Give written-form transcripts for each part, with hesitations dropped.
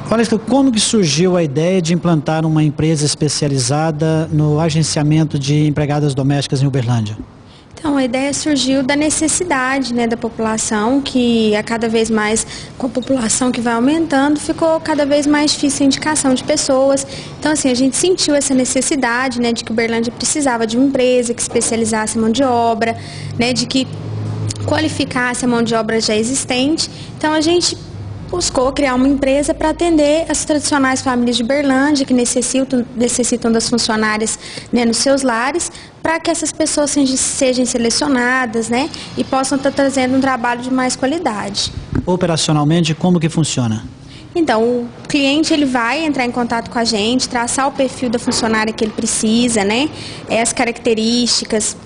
Valesca, como que surgiu a ideia de implantar uma empresa especializada no agenciamento de empregadas domésticas em Uberlândia? Então, a ideia surgiu da necessidade, né, da população, que a cada vez mais, com a população que vai aumentando, ficou cada vez mais difícil a indicação de pessoas. Então, assim, a gente sentiu essa necessidade, né, de que Uberlândia precisava de uma empresa que especializasse a mão de obra, né, de que qualificasse a mão de obra já existente. Então, a gente buscou criar uma empresa para atender as tradicionais famílias de Uberlândia que necessitam das funcionárias, né, nos seus lares, para que essas pessoas sejam selecionadas, né, e possam estar trazendo um trabalho de mais qualidade. Operacionalmente, como que funciona? Então, o cliente ele vai entrar em contato com a gente, traçar o perfil da funcionária que ele precisa, né, as características,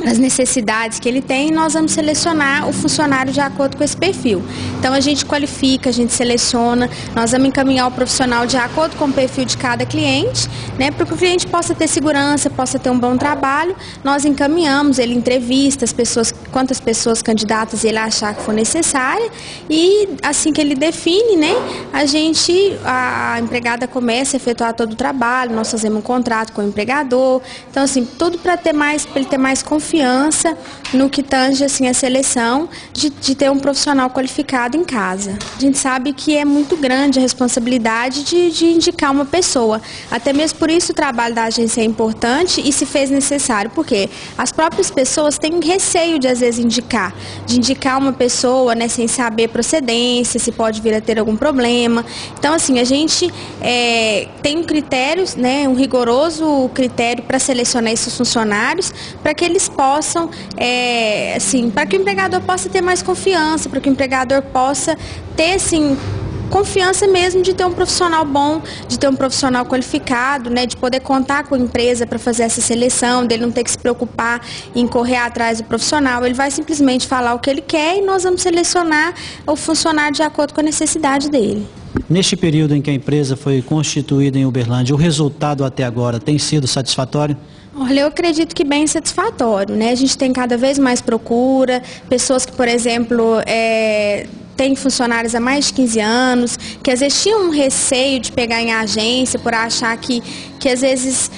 as necessidades que ele tem, e nós vamos selecionar o funcionário de acordo com esse perfil. Então, a gente qualifica, a gente seleciona, nós vamos encaminhar o profissional de acordo com o perfil de cada cliente, né, para que o cliente possa ter segurança, possa ter um bom trabalho. Nós encaminhamos, ele entrevista as pessoas, quantas pessoas candidatas ele achar que for necessária, e assim que ele define, né, a empregada começa a efetuar todo o trabalho, nós fazemos um contrato com o empregador. Então, assim, tudo para ele ter mais confiança no que tange, assim, a seleção de ter um profissional qualificado em casa. A gente sabe que é muito grande a responsabilidade de indicar uma pessoa. Até mesmo por isso o trabalho da agência é importante e se fez necessário, porque as próprias pessoas têm receio de, às vezes, de indicar uma pessoa, né, sem saber procedência, se pode vir a ter algum problema. Então, assim, a gente tem um critério, né, um rigoroso critério para selecionar esses funcionários, para que eles possam, assim, para que o empregador possa ter mais confiança, para que o empregador possa ter, assim, confiança mesmo de ter um profissional bom, de ter um profissional qualificado, né, de poder contar com a empresa para fazer essa seleção, dele não ter que se preocupar em correr atrás do profissional. Ele vai simplesmente falar o que ele quer e nós vamos selecionar o funcionário de acordo com a necessidade dele. Neste período em que a empresa foi constituída em Uberlândia, o resultado até agora tem sido satisfatório? Olha, eu acredito que bem satisfatório, né? A gente tem cada vez mais procura, pessoas que, por exemplo, tem funcionários há mais de 15 anos, que às vezes tinham um receio de pegar em agência por achar que às vezes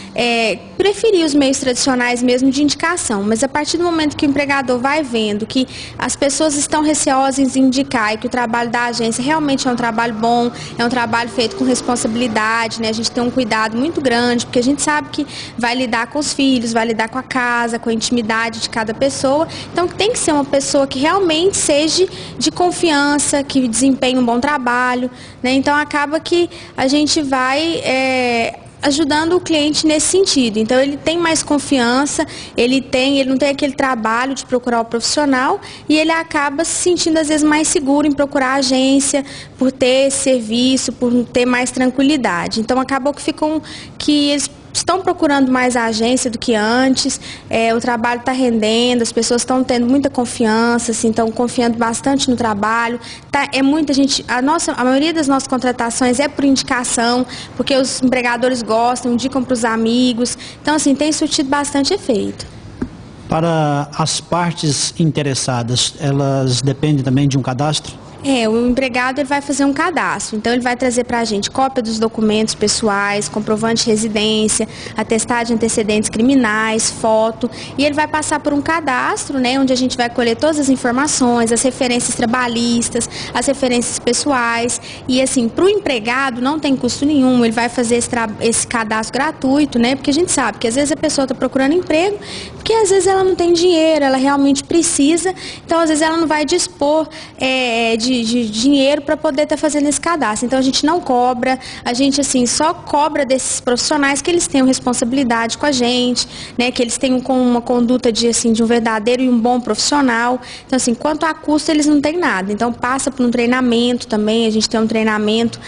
preferia os meios tradicionais mesmo de indicação, mas a partir do momento que o empregador vai vendo que as pessoas estão receosas em indicar e que o trabalho da agência realmente é um trabalho bom, é um trabalho feito com responsabilidade, né? A gente tem um cuidado muito grande, porque a gente sabe que vai lidar com os filhos, vai lidar com a casa, com a intimidade de cada pessoa, então tem que ser uma pessoa que realmente seja de confiança, que desempenhe um bom trabalho, né? Então acaba que a gente vai ajudando o cliente nesse sentido. Então ele tem mais confiança, ele não tem aquele trabalho de procurar o profissional e ele acaba se sentindo às vezes mais seguro em procurar a agência, por ter esse serviço, por ter mais tranquilidade. Então acabou que eles estão procurando mais a agência do que antes, o trabalho está rendendo, as pessoas estão tendo muita confiança, assim, estão confiando bastante no trabalho. Muita gente, a maioria das nossas contratações é por indicação, porque os empregadores gostam, indicam para os amigos, então assim, tem surtido bastante efeito. Para as partes interessadas, elas dependem também de um cadastro? O empregado ele vai fazer um cadastro, então ele vai trazer para a gente cópia dos documentos pessoais, comprovante de residência, atestado de antecedentes criminais, foto, e ele vai passar por um cadastro, né, onde a gente vai colher todas as informações, as referências trabalhistas, as referências pessoais, e assim, para o empregado não tem custo nenhum, ele vai fazer esse cadastro gratuito, né, porque a gente sabe que às vezes a pessoa está procurando emprego, porque às vezes ela não tem dinheiro, ela realmente precisa, então às vezes ela não vai dispor de dinheiro para poder estar fazendo esse cadastro. Então a gente não cobra, a gente assim só cobra desses profissionais que eles tenham responsabilidade com a gente, né, que eles tenham uma conduta de um verdadeiro e um bom profissional. Então assim, quanto a custo eles não têm nada. Então passa por um treinamento também, a gente tem um treinamento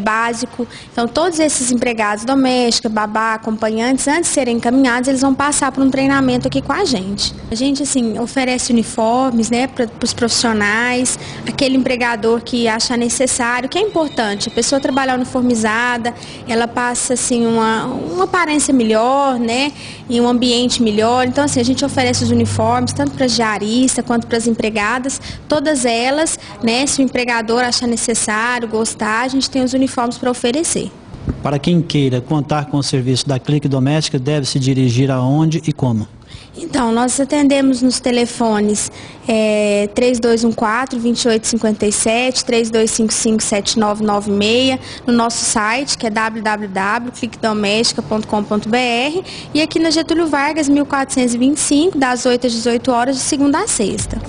básico. Então todos esses empregados domésticos, babá, acompanhantes, antes de serem encaminhados, eles vão passar por um treinamento aqui com a gente. A gente assim oferece uniformes, né, para os profissionais, aquele empregador que achar necessário, que é importante, a pessoa trabalhar uniformizada, ela passa assim uma aparência melhor, né, em um ambiente melhor. Então assim, a gente oferece os uniformes tanto para as diaristas quanto para as empregadas, todas elas, né, se o empregador achar necessário, gostar, a gente tem os uniformes para oferecer. Para quem queira contar com o serviço da Clique Doméstica, deve se dirigir aonde e como? Então, nós atendemos nos telefones 3214-2857, 3255-7996, no nosso site, que é www.cliquedomestica.com.br, e aqui na Getúlio Vargas, 1425, das 8 às 18 horas, de segunda a sexta.